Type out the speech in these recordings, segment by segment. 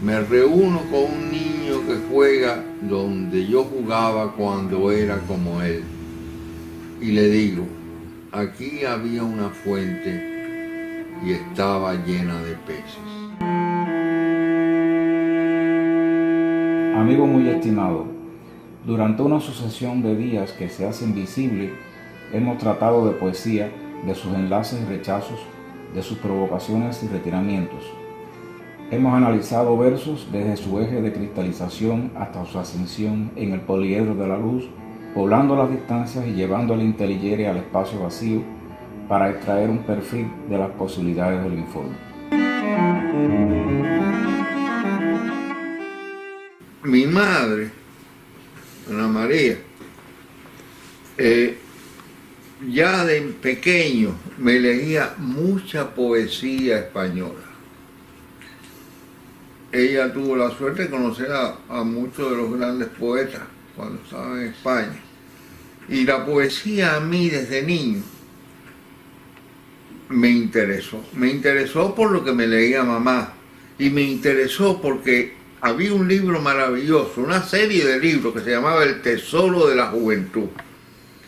Me reúno con un niño que juega donde yo jugaba cuando era como él. Y le digo, aquí había una fuente y estaba llena de peces. Amigo muy estimado, durante una sucesión de días que se hacen visibles, hemos tratado de poesía, de sus enlaces y rechazos, de sus provocaciones y retiramientos. Hemos analizado versos desde su eje de cristalización hasta su ascensión en el poliedro de la luz, poblando las distancias y llevando al inteligere al espacio vacío para extraer un perfil de las posibilidades del informe. Mi madre, Ana María, ya de pequeño me leía mucha poesía española. Ella tuvo la suerte de conocer a muchos de los grandes poetas cuando estaba en España. Y la poesía a mí desde niño me interesó. Me interesó por lo que me leía mamá y me interesó porque había un libro maravilloso, una serie de libros que se llamaba El Tesoro de la Juventud,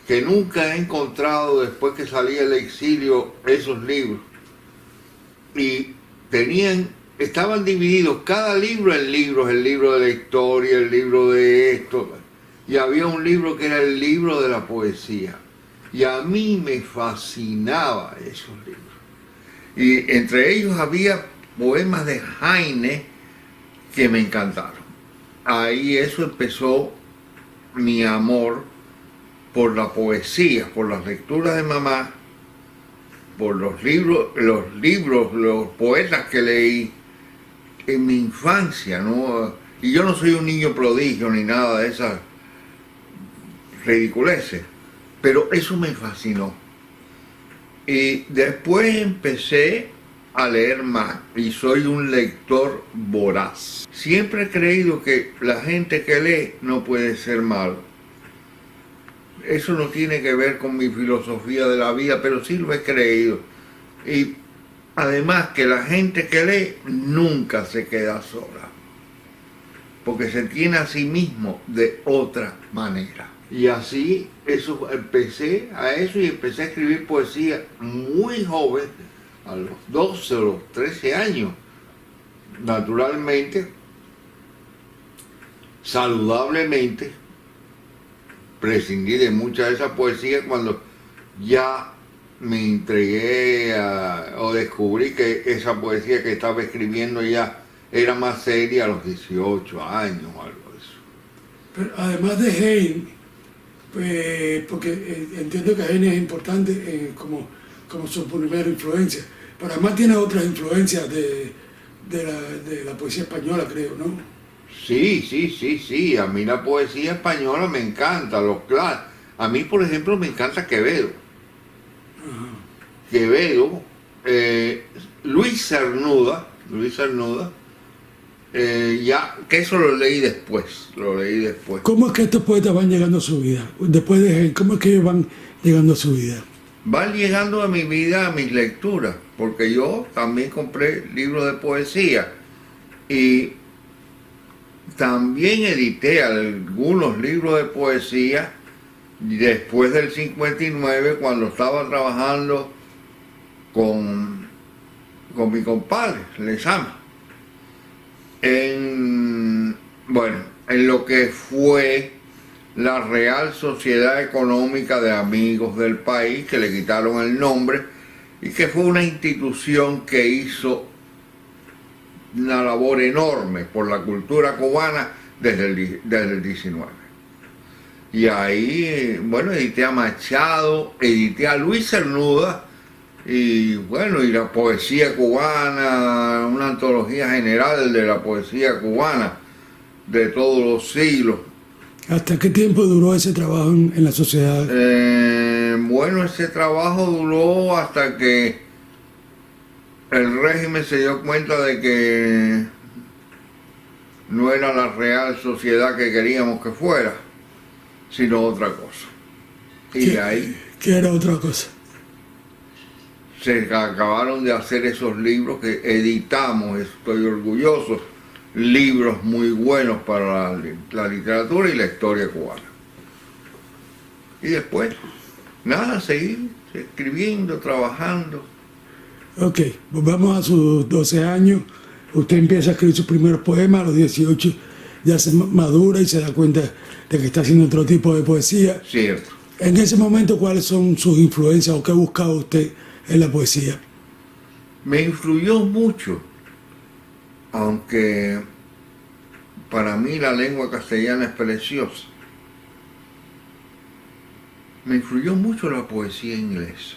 que nunca he encontrado después que salí del exilio esos libros. Y estaban divididos cada libro en libros, el libro de la historia, el libro de esto, y había un libro que era el libro de la poesía. Y a mí me fascinaba esos libros. Y entre ellos había poemas de Heine que me encantaron. Ahí eso empezó mi amor por la poesía, por las lecturas de mamá, por los los poetas que leí en mi infancia, ¿no? Y yo no soy un niño prodigio ni nada de esas ridiculeces, pero eso me fascinó. Y después empecé a leer más y soy un lector voraz. Siempre he creído que la gente que lee no puede ser malo. Eso no tiene que ver con mi filosofía de la vida, pero sí lo he creído. Y además que la gente que lee nunca se queda sola, porque se tiene a sí mismo de otra manera. Y así empecé a eso y empecé a escribir poesía muy joven, a los 12 o los 13 años. Naturalmente, saludablemente, prescindí de mucha de esa poesía cuando ya me entregué o descubrí que esa poesía que estaba escribiendo ya era más seria a los 18 años o algo de eso. Pero además de Heine, pues, porque entiendo que Heine es importante como su primera influencia, pero además tiene otras influencias de la poesía española, creo, ¿no? Sí, a mí la poesía española me encanta, a mí por ejemplo me encanta Quevedo. Ajá. Quevedo, Luis Cernuda, ya, que eso lo leí después. ¿Cómo es que estos poetas van llegando a su vida? Después de Heine, ¿cómo es que ellos van llegando a su vida? Van llegando a mi vida, a mis lecturas, porque yo también compré libros de poesía y también edité algunos libros de poesía después del 59, cuando estaba trabajando con mi compadre, Lezama, en lo que fue la Real Sociedad Económica de Amigos del País, que le quitaron el nombre, y que fue una institución que hizo una labor enorme por la cultura cubana desde el 19. Y ahí, edité a Machado, edité a Luis Cernuda, y la poesía cubana, una antología general de la poesía cubana de todos los siglos. ¿Hasta qué tiempo duró ese trabajo en la sociedad? Ese trabajo duró hasta que el régimen se dio cuenta de que no era la Real Sociedad que queríamos que fuera, sino otra cosa. Y de ahí ¿Qué era otra cosa? se acabaron de hacer esos libros que editamos, estoy orgulloso, libros muy buenos para la literatura y la historia cubana. Y después, nada, seguir escribiendo, trabajando. Ok, volvamos a sus 12 años. Usted empieza a escribir sus primeros poemas, a los 18 ya se madura y se da cuenta de que está haciendo otro tipo de poesía. Cierto. En ese momento, ¿cuáles son sus influencias o qué buscaba usted en la poesía? Me influyó mucho, aunque para mí la lengua castellana es preciosa. Me influyó mucho la poesía inglesa.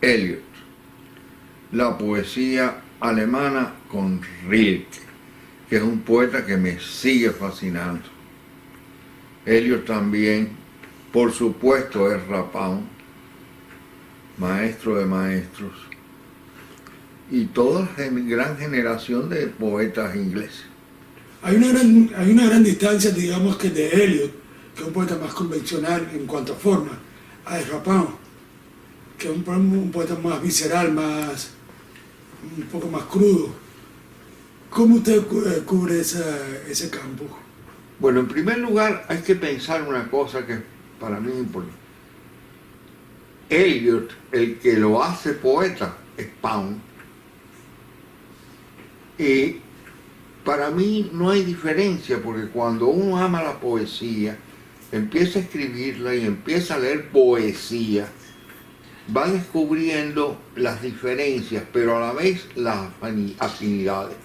Eliot, la poesía alemana con Rilke, que es un poeta que me sigue fascinando. Eliot también, por supuesto, es Pound, maestro de maestros, y toda la gran generación de poetas ingleses. Hay una gran distancia, digamos, que de Eliot, que es un poeta más convencional en cuanto a forma, a Ezra Pound, que es un poeta más visceral, un poco más crudo. ¿Cómo usted cubre ese campo? Bueno, en primer lugar hay que pensar una cosa que para mí es importante. Eliot, el que lo hace poeta, es Pound. Y para mí no hay diferencia, porque cuando uno ama la poesía, empieza a escribirla y empieza a leer poesía, va descubriendo las diferencias, pero a la vez las afinidades.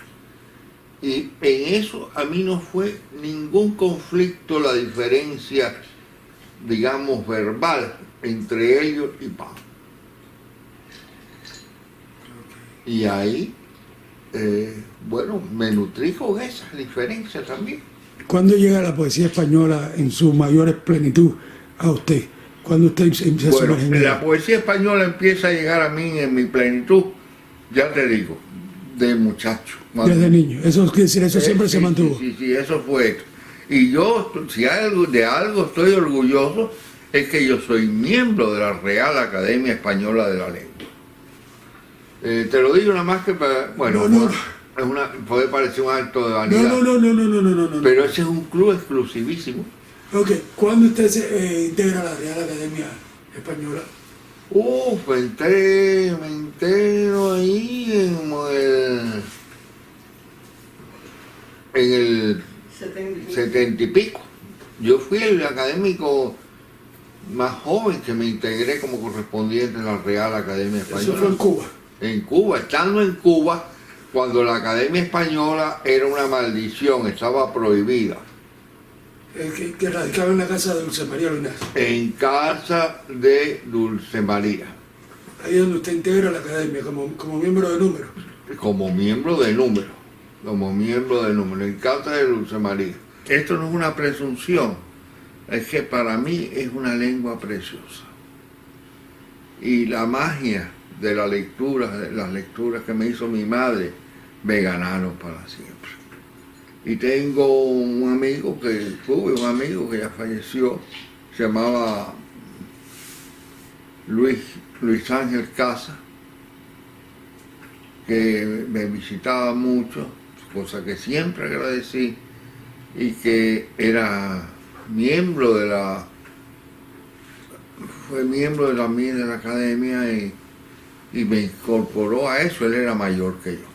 Y en eso a mí no fue ningún conflicto la diferencia, digamos, verbal entre Eliot y Pound. Y ahí, bueno, me nutrí con esas diferencias también. ¿Cuándo llega la poesía española en su mayor plenitud a usted? ¿Cuándo usted empieza a Bueno, sumergir? la poesía española empieza a llegar a mí en mi plenitud, ya te digo, de muchacho. Desde niño. Eso quiere decir, eso siempre se mantuvo. Sí, eso fue. Y yo, si de algo estoy orgulloso, es que yo soy miembro de la Real Academia Española de la Lengua. Te lo digo nada más que para, bueno, puede parecer un acto de vanidad. No. Pero ese es un club exclusivísimo. Ok, ¿cuándo usted se integra a la Real Academia Española? Me entero ahí en el 70 y pico. Yo fui el académico más joven que me integré como correspondiente en la Real Academia Española. Eso fue en Cuba. En Cuba, estando en Cuba, cuando la Academia Española era una maldición, estaba prohibida. Que radicaba en la casa de Dulce María Linares. En casa de Dulce María. Ahí es donde usted integra la academia como miembro de número. Como miembro de número, en casa de Dulce María. Esto no es una presunción, es que para mí es una lengua preciosa. Y la magia de la lectura, de las lecturas que me hizo mi madre, me ganaron para siempre. Y tengo un amigo tuve un amigo que ya falleció, se llamaba Luis Ángel Casa, que me visitaba mucho, cosa que siempre agradecí, y que fue miembro de la academia y me incorporó a eso. Él era mayor que yo.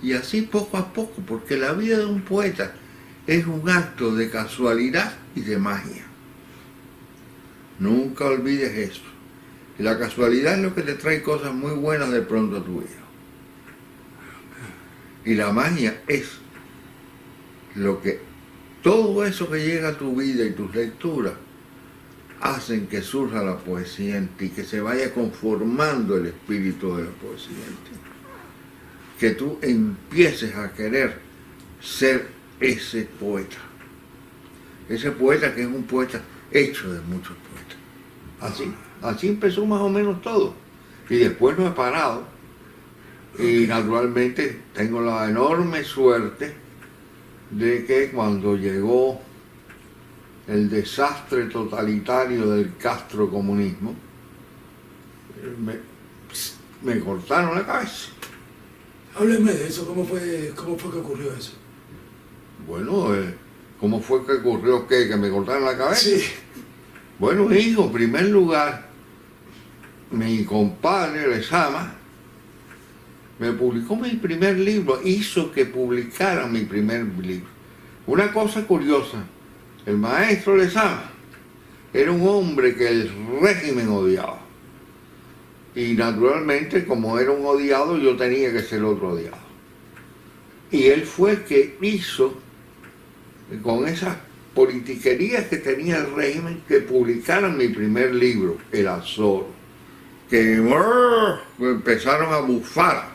Y así poco a poco, porque la vida de un poeta es un acto de casualidad y de magia. Nunca olvides eso. La casualidad es lo que te trae cosas muy buenas de pronto a tu vida. Y la magia es todo eso que llega a tu vida y tus lecturas hacen que surja la poesía en ti, que se vaya conformando el espíritu de la poesía en ti. Que tú empieces a querer ser ese poeta. Ese poeta que es un poeta hecho de muchos poetas. Así empezó más o menos todo. Y después no he parado. Y naturalmente tengo la enorme suerte de que cuando llegó el desastre totalitario del castrocomunismo, me cortaron la cabeza. Hábleme de eso, cómo fue que ocurrió eso? Bueno, ¿cómo fue que ocurrió qué? ¿Que me cortaron la cabeza? Sí. Bueno, hijo, en primer lugar, mi compadre Lezama me publicó mi primer libro, hizo que publicara mi primer libro. Una cosa curiosa, el maestro Lezama era un hombre que el régimen odiaba. Y naturalmente, como era un odiado, yo tenía que ser otro odiado. Y él fue el que hizo, con esas politiquerías que tenía el régimen, que publicaran mi primer libro, El Azor. Que empezaron a bufar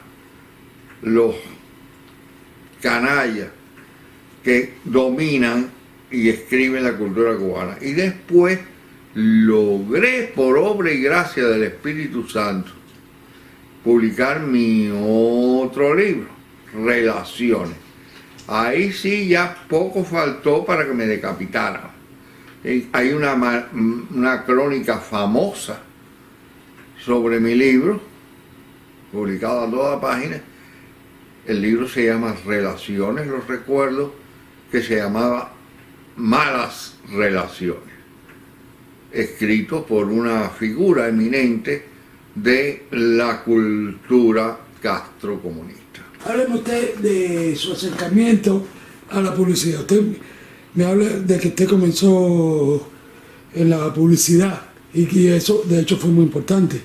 los canallas que dominan y escriben la cultura cubana. Y después logré, por obra y gracia del Espíritu Santo, publicar mi otro libro, Relaciones. Ahí sí ya poco faltó para que me decapitaran. Hay una crónica famosa sobre mi libro, publicado a toda página. El libro se llama Relaciones, lo recuerdo, que se llamaba Malas Relaciones, escrito por una figura eminente de la cultura castrocomunista. Hábleme usted de su acercamiento a la publicidad. Usted me habla de que usted comenzó en la publicidad y que eso de hecho fue muy importante.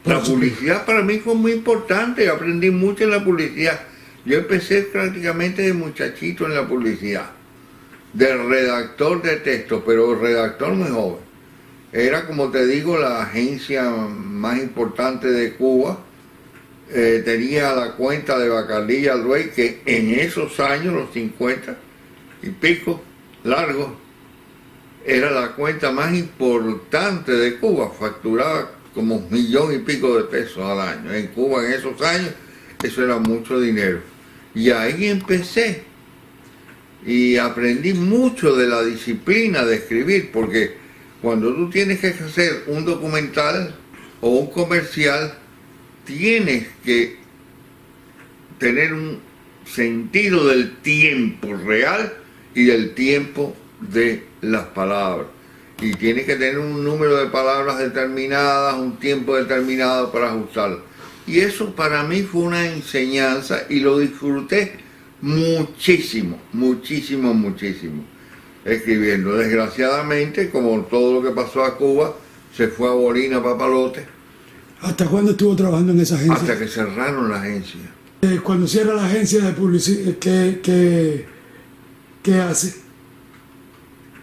La publicidad para mí fue muy importante, aprendí mucho en la publicidad. Yo empecé prácticamente de muchachito en la publicidad, de redactor de texto, pero redactor muy joven. Era, como te digo, la agencia más importante de Cuba. Tenía la cuenta de Bacardí y Alduey, que en esos años, los 50 y pico, largos, era la cuenta más importante de Cuba, facturaba como 1,000,000 y pico de pesos al año. En Cuba en esos años eso era mucho dinero. Y ahí empecé y aprendí mucho de la disciplina de escribir, porque cuando tú tienes que hacer un documental o un comercial, tienes que tener un sentido del tiempo real y del tiempo de las palabras. Y tienes que tener un número de palabras determinadas, un tiempo determinado para ajustarlo. Y eso para mí fue una enseñanza y lo disfruté muchísimo, muchísimo, muchísimo escribiendo. Desgraciadamente, como todo lo que pasó a Cuba, se fue a Bolina, Papalote. ¿Hasta cuándo estuvo trabajando en esa agencia? Hasta que cerraron la agencia. Cuando cierra la agencia de publicidad, ¿qué hace?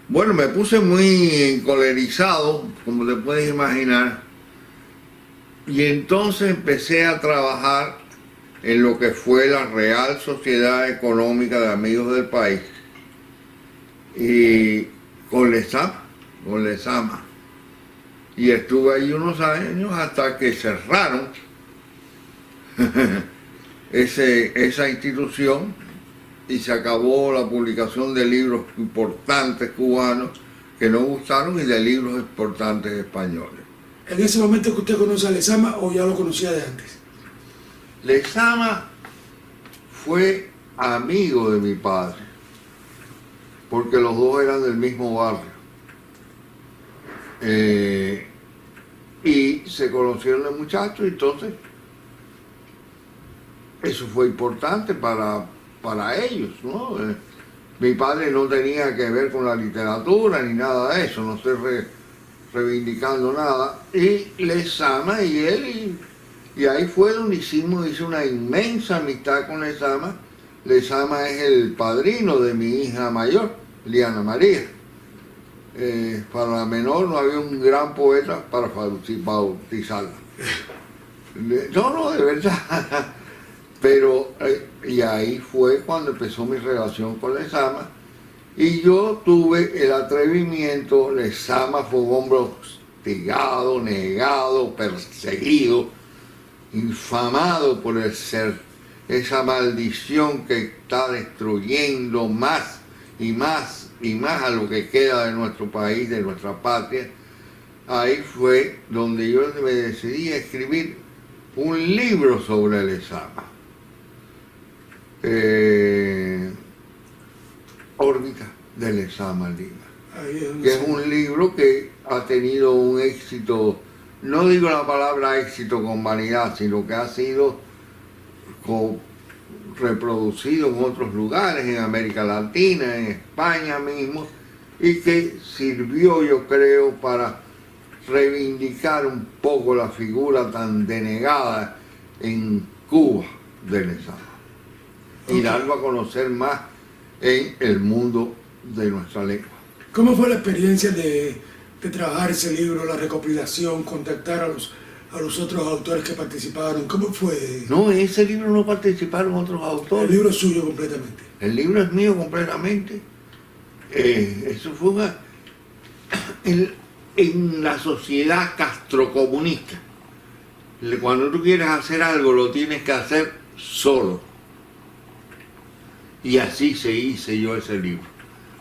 Bueno, me puse muy encolerizado, como te puedes imaginar, y entonces empecé a trabajar en lo que fue la Real Sociedad Económica de Amigos del País, y con Lezama. Y estuve ahí unos años hasta que cerraron esa institución y se acabó la publicación de libros importantes cubanos que no gustaron y de libros importantes españoles. ¿En ese momento que usted conoce a Lezama o ya lo conocía de antes? Lezama fue amigo de mi padre, porque los dos eran del mismo barrio. Y se conocieron de muchachos, entonces eso fue importante para ellos, ¿no? Mi padre no tenía que ver con la literatura ni nada de eso, no estoy reivindicando nada. Y Lezama y él, y ahí fue donde hice una inmensa amistad con Lezama. Lezama es el padrino de mi hija mayor, Liana María. Para la menor no había un gran poeta para bautizarla. No, de verdad. Pero, y ahí fue cuando empezó mi relación con Lezama, y yo tuve el atrevimiento. Lezama fue un hombre hostigado, negado, perseguido, infamado por el ser, esa maldición que está destruyendo más y más y más a lo que queda de nuestro país, de nuestra patria. Ahí fue donde yo me decidí a escribir un libro sobre Lezama. Órbita de Lezama Lima, Ahí es donde que es se- un libro que ha tenido un éxito, no digo la palabra éxito con vanidad, sino que ha sido reproducido en otros lugares, en América Latina, en España mismo, y que sirvió, yo creo, para reivindicar un poco la figura tan denegada en Cuba de Lezama y Ok. darlo a conocer más en el mundo de nuestra lengua. ¿Cómo fue la experiencia de trabajar ese libro, la recopilación, contactar a los otros autores que participaron? ¿Cómo fue? No, en ese libro no participaron otros El autores. libro es suyo completamente. El libro es mío completamente. Eso fue en la sociedad castrocomunista. Cuando tú quieres hacer algo, lo tienes que hacer solo. Y así se hice yo ese libro.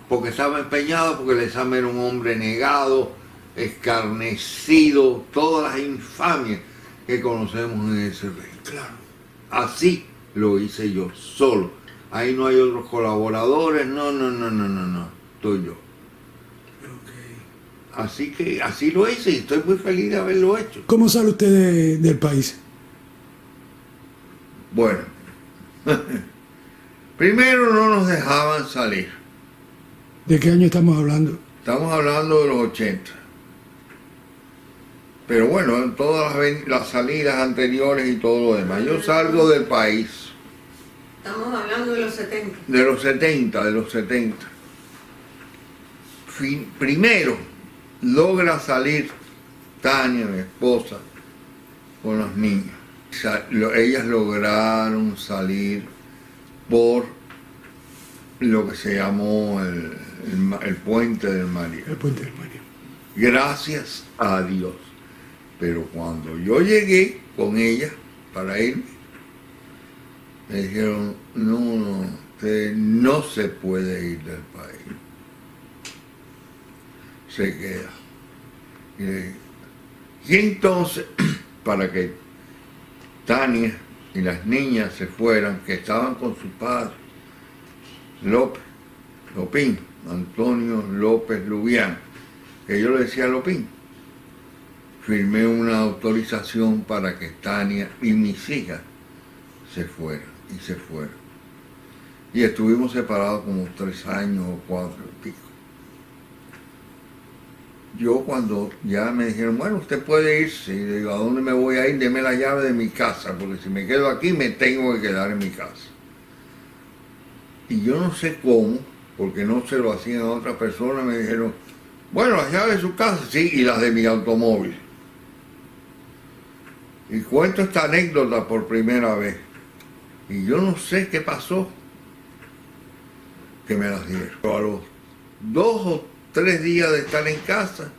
Porque estaba empeñado, porque Lezama era un hombre negado, escarnecido, todas las infamias que conocemos en ese reino. Claro. Así lo hice yo, solo. Ahí no hay otros colaboradores, no, estoy yo. Ok. Así que así lo hice y estoy muy feliz de haberlo hecho. ¿Cómo sale usted del país? Bueno, primero no nos dejaban salir. ¿De qué año estamos hablando? Estamos hablando de los 80. Pero bueno, en todas las salidas anteriores y todo lo demás. Yo salgo del país. Estamos hablando de los 70. De los 70. Primero logra salir Tania, mi esposa, con las niñas. Ellas lograron salir por lo que se llamó el puente del María. El Puente del Mario. Gracias a Dios. Pero cuando yo llegué con ella para irme, me dijeron, no, usted no se puede ir del país. Se queda. Y entonces, para que Tania y las niñas se fueran, que estaban con su padre, Lopín, Antonio López Lubián, que yo le decía Lopín, firmé una autorización para que Tania y mis hijas se fueran, y se fueron. Y estuvimos separados como 3 años o 4 y pico. Yo cuando ya me dijeron, bueno, usted puede irse, y le digo, ¿a dónde me voy a ir? Deme la llave de mi casa, porque si me quedo aquí me tengo que quedar en mi casa. Y yo no sé cómo, porque no se lo hacían a otra persona, me dijeron, bueno, las llaves de su casa, sí, y las de mi automóvil. Y cuento esta anécdota por primera vez. Y yo no sé qué pasó, que me las dieron. A los 2 o 3 días de estar en casa,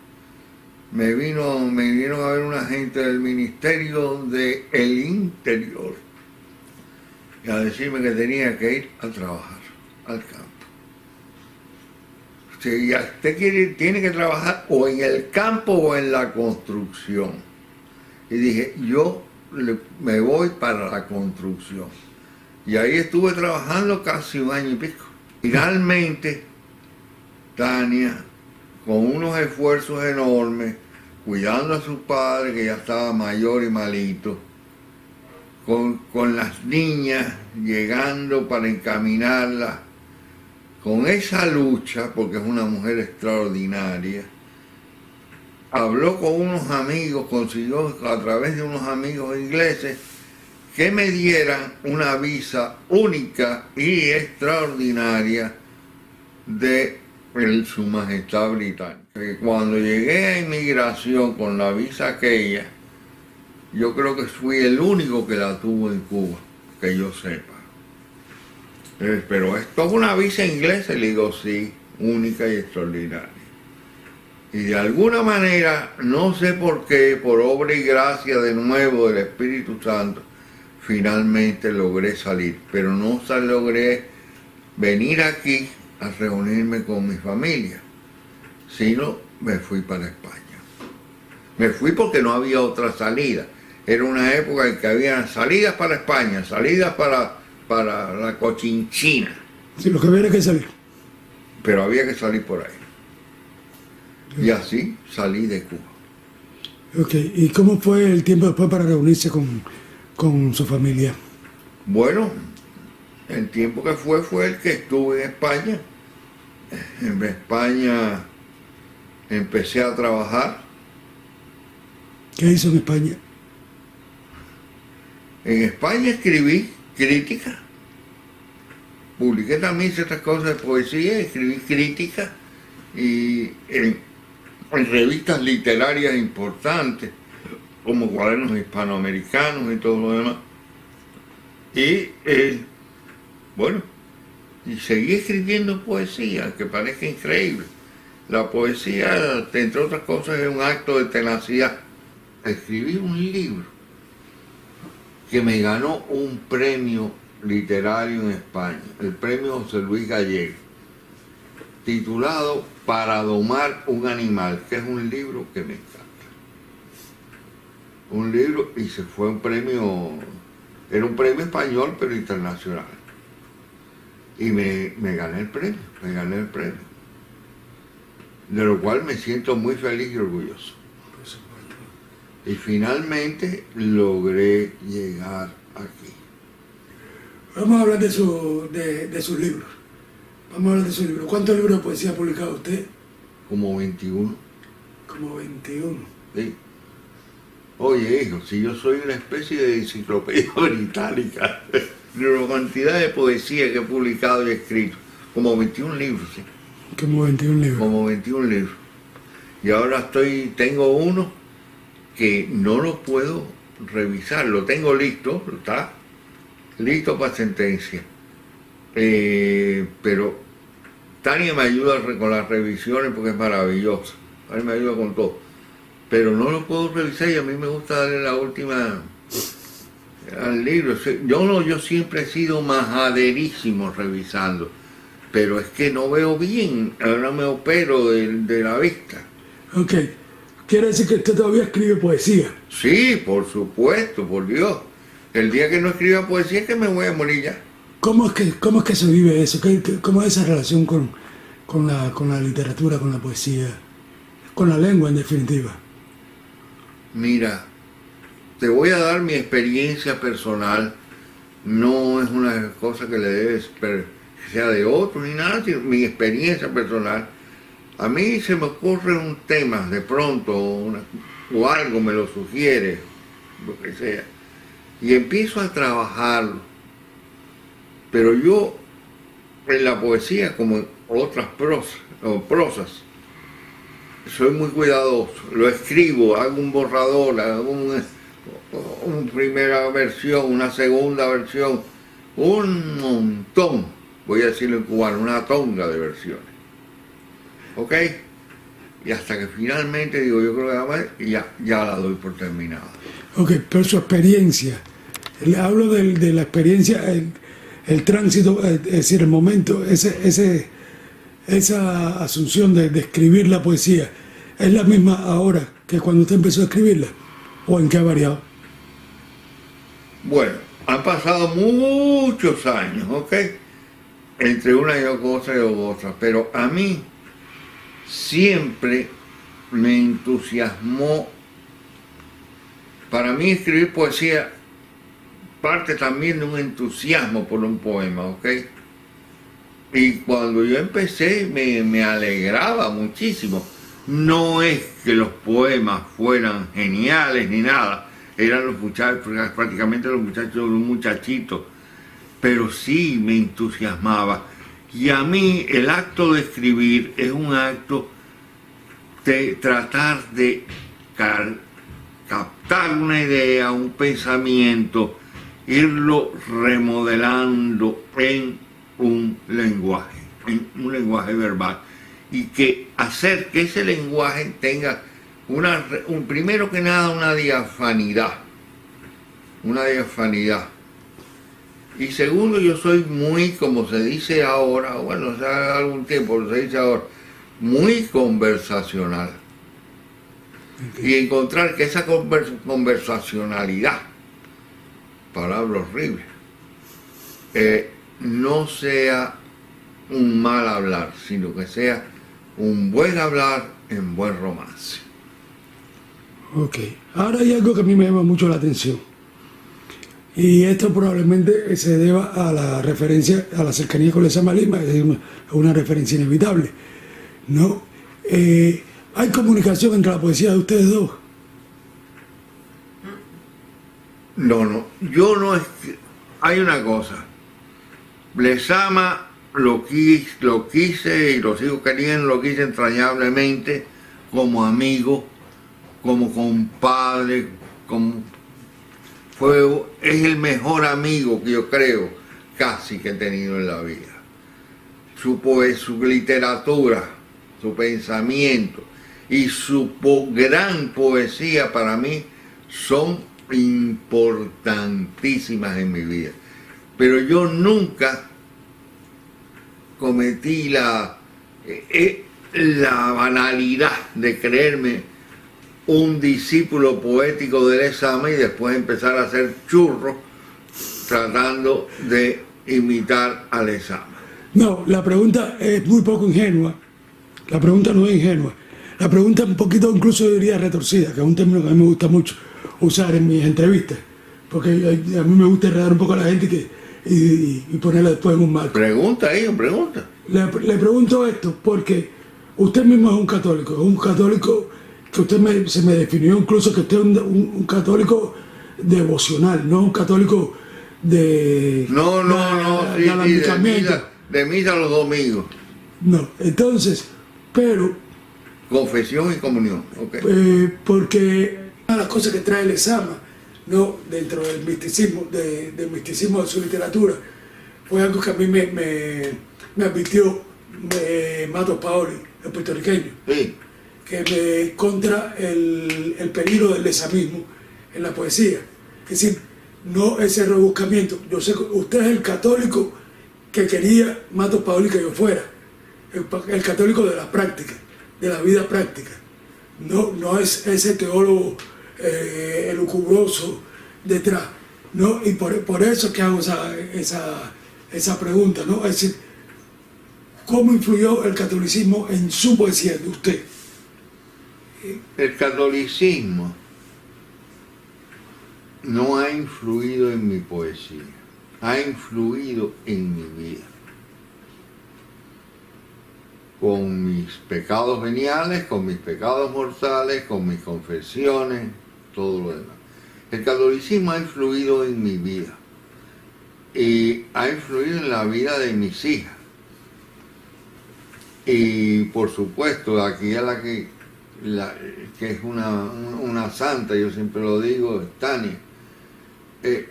me vinieron a ver una gente del Ministerio del Interior y a decirme que tenía que ir a trabajar al campo. Si usted tiene que trabajar o en el campo o en la construcción. Y dije, yo me voy para la construcción. Y ahí estuve trabajando casi 1 año y pico. Finalmente, Tania, con unos esfuerzos enormes, cuidando a su padre, que ya estaba mayor y malito, con las niñas llegando para encaminarlas, con esa lucha, porque es una mujer extraordinaria, habló con unos amigos, consiguió a través de unos amigos ingleses que me dieran una visa única y extraordinaria de Su Majestad Británica. Cuando llegué a inmigración con la visa aquella, yo creo que fui el único que la tuvo en Cuba, que yo sepa. Pero esto es una visa inglesa, y le digo sí, única y extraordinaria. Y de alguna manera, no sé por qué, por obra y gracia de nuevo del Espíritu Santo, finalmente logré salir. Pero no logré venir aquí a reunirme con mi familia, sino me fui para España. Me fui porque no había otra salida. Era una época en que había salidas para España, salidas para para la Cochinchina, Sí, lo que había era que salir. pero había que salir por ahí. Y así salí de Cuba. Ok, ¿y cómo fue el tiempo después para reunirse con su familia? Bueno, el tiempo que fue el que estuve en España. En España empecé a trabajar. ¿Qué hizo en España? En España escribí crítica. Publiqué también ciertas cosas de poesía, escribí crítica y en revistas literarias importantes, como Cuadernos Hispanoamericanos y todo lo demás. Y bueno, y seguí escribiendo poesía, que parezca increíble. La poesía, entre otras cosas, es un acto de tenacidad. Escribí un libro que me ganó un premio literario en España, el premio José Luis Gallego, titulado Para domar un animal, que es un libro que me encanta. Un libro, y se fue un premio, era un premio español, pero internacional. Y me gané el premio, de lo cual me siento muy feliz y orgulloso. Y finalmente logré llegar aquí. Vamos a hablar de sus libros. Vamos a hablar de sus libros. ¿Cuántos libros de poesía ha publicado usted? Como 21. Como 21. Sí. Oye, hijo, si yo soy una especie de enciclopedia británica, la cantidad de poesía que he publicado y escrito, como 21 libros, sí. Como 21 libros. Como 21 libros. Y ahora tengo uno que no lo puedo revisar, lo tengo listo, está listo para sentencia. Pero Tania me ayuda con las revisiones porque es maravillosa. Tania me ayuda con todo. Pero no lo puedo revisar y a mí me gusta darle la última al libro. Yo siempre he sido majaderísimo revisando, pero es que no veo bien, ahora me opero de la vista. Ok. Quiere decir que usted todavía escribe poesía. Sí, por supuesto, por Dios. El día que no escriba poesía es que me voy a morir ya. ¿Cómo es que se vive eso? ¿Cómo es esa relación con la literatura, con la poesía, con la lengua en definitiva? Mira, te voy a dar mi experiencia personal. No es una cosa que le debes que sea de otro ni nada, sino mi experiencia personal. A mí se me ocurre un tema de pronto, o algo me lo sugiere, lo que sea, y empiezo a trabajarlo. Pero yo, en la poesía, como en otras prosas, soy muy cuidadoso. Lo escribo, hago un borrador, hago una primera versión, una segunda versión, un montón, voy a decirlo en cubano, una tonga de versiones. ¿Ok? Y hasta que finalmente digo, yo creo que además ya la doy por terminada. Ok, pero su experiencia. Le hablo de la experiencia, el tránsito, es decir, el momento, esa asunción de escribir la poesía, ¿es la misma ahora que cuando usted empezó a escribirla? ¿O en qué ha variado? Bueno, han pasado muchos años, ¿ok? Entre una y otra, pero a mí siempre me entusiasmó. Para mí escribir poesía parte también de un entusiasmo por un poema, ¿ok? Y cuando yo empecé me alegraba muchísimo. No es que los poemas fueran geniales ni nada, eran los muchachos, prácticamente los muchachos, un muchachito, pero sí me entusiasmaba. Y a mí el acto de escribir es un acto de tratar de captar una idea, un pensamiento, irlo remodelando en un lenguaje verbal. Y que hacer que ese lenguaje tenga primero que nada una diafanidad. Y segundo, yo soy muy, como se dice ahora, bueno, hace algún tiempo se dice ahora, muy conversacional. Y encontrar que esa conversacionalidad, palabra horrible, no sea un mal hablar, sino que sea un buen hablar en buen romance. Ok, ahora hay algo que a mí me llama mucho la atención. Y esto probablemente se deba a la referencia, a la cercanía con Lezama Lima, es una referencia inevitable, ¿no? ¿Hay comunicación entre la poesía de ustedes dos? No, yo no es que... Hay una cosa, Lezama lo quise y lo sigo queriendo, lo quise entrañablemente como amigo, como compadre, es el mejor amigo que yo creo casi que he tenido en la vida. Su literatura, su pensamiento y su gran poesía para mí son importantísimas en mi vida. Pero yo nunca cometí la banalidad de creerme un discípulo poético de Lezama y después empezar a hacer churros tratando de imitar a Lezama. No, la pregunta es muy poco ingenua. La pregunta no es ingenua. La pregunta es un poquito, incluso yo diría retorcida, que es un término que a mí me gusta mucho usar en mis entrevistas, porque a mí me gusta enredar un poco a la gente y ponerla después en un marco. Pregunta, pregunta. Le pregunto esto porque usted mismo es un católico que usted se me definió incluso que usted es un católico devocional, no un católico de... No, sí, de misa los domingos. No, entonces, pero... Confesión y comunión, ok. Porque una de las cosas que trae Lezama, ¿no? Dentro del misticismo, del misticismo de su literatura, fue algo que a mí me advirtió Matos Paoli, el puertorriqueño. Sí. Que me contra el peligro del lezamismo en la poesía. Es decir, no ese rebuscamiento. Yo sé que usted es el católico que quería Matos Paoli que yo fuera. El católico de la práctica, de la vida práctica. No es ese teólogo elucubroso detrás. ¿No? Y por eso es que hago esa pregunta, ¿no? Es decir, ¿cómo influyó el catolicismo en su poesía de usted? El catolicismo no ha influido en mi poesía, ha influido en mi vida. Con mis pecados veniales, con mis pecados mortales, con mis confesiones, todo lo demás. El catolicismo ha influido en mi vida y ha influido en la vida de mis hijas. Y por supuesto, aquí a la que es una santa, yo siempre lo digo, es Tania. Es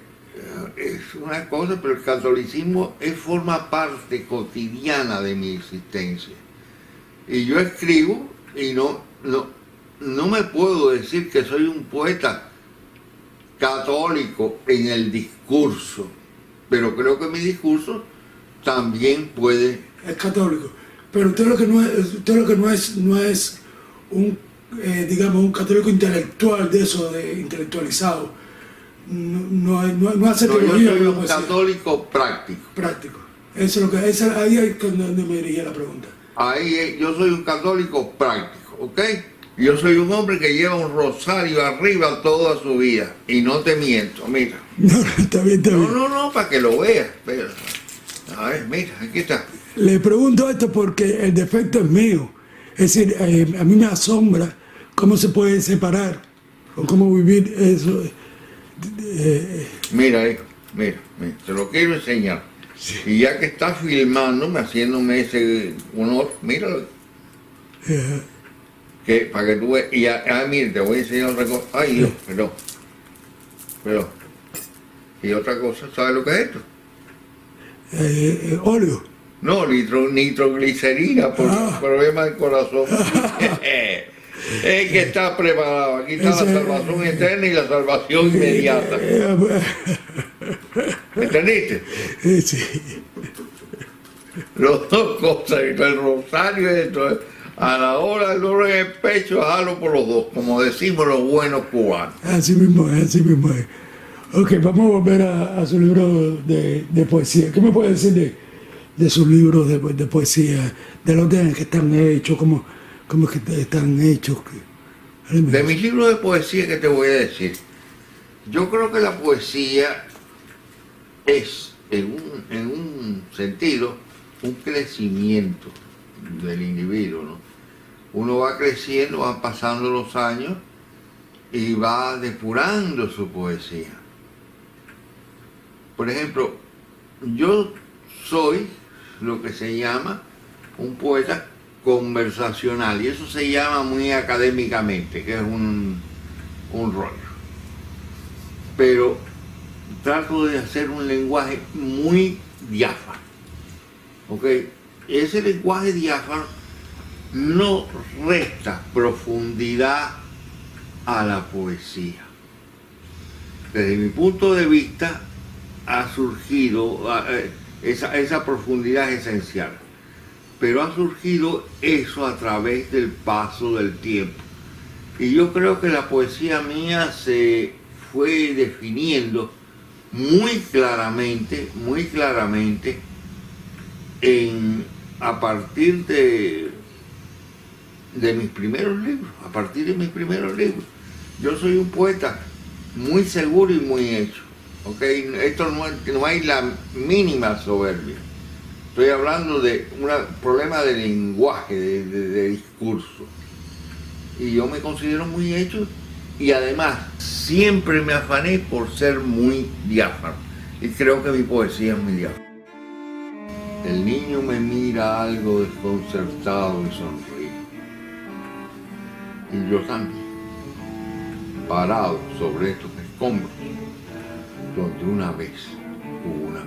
una cosa, pero el catolicismo forma parte cotidiana de mi existencia. Y yo escribo y no me puedo decir que soy un poeta católico en el discurso, pero creo que mi discurso también puede... Es católico, pero usted lo que no es un, digamos, un católico intelectual de eso, de intelectualizado. No hace teología. Yo soy un católico práctico. Práctico. Eso es lo que, ahí es donde me dirigía la pregunta. Ahí yo soy un católico práctico, ¿ok? Yo soy un hombre que lleva un rosario arriba toda su vida. Y no te miento, mira. No, está bien. No, para que lo veas. Pero, a ver, mira, aquí está. Le pregunto esto porque el defecto es mío. Es decir, a mí me asombra cómo se puede separar o cómo vivir eso. Mira, hijo, mira, te lo quiero enseñar. Sí. Y ya que estás filmándome, haciéndome ese honor, míralo. Que, para que tú veas. Y mira, te voy a enseñar otra cosa. Ay, Dios, pero. Y otra cosa, ¿sabes lo que es esto? Óleo. No, nitroglicerina por problema del corazón. Es que está preparado. Aquí está la salvación eterna y la salvación inmediata. ¿Entendiste? Sí. Las dos cosas, el rosario y esto. A la hora del dolor en el pecho, jalo por los dos, como decimos los buenos cubanos. Así mismo es. Ok, vamos a volver a su libro de poesía. ¿Qué me puede decir de sus libros de poesía? ¿De orden en que están hechos? ¿Cómo es que están hechos? De mis libros de poesía, ¿qué te voy a decir? Yo creo que la poesía es, en un sentido, un crecimiento del individuo, ¿no? Uno va creciendo, van pasando los años y va depurando su poesía. Por ejemplo, yo soy lo que se llama un poeta conversacional, y eso se llama muy académicamente, que es un rollo. Pero trato de hacer un lenguaje muy diáfano, ¿ok? Ese lenguaje diáfano no resta profundidad a la poesía. Desde mi punto de vista ha surgido, esa profundidad es esencial, pero ha surgido eso a través del paso del tiempo. Y yo creo que la poesía mía se fue definiendo muy claramente, a partir de mis primeros libros, Yo soy un poeta muy seguro y muy hecho, ¿ok? Esto no hay la mínima soberbia. Estoy hablando de un problema de lenguaje, de discurso. Y yo me considero muy hecho, y además siempre me afané por ser muy diáfano. Y creo que mi poesía es muy diáfana. El niño me mira algo desconcertado y sonríe. Y yo también, parado sobre estos escombros, donde una vez hubo una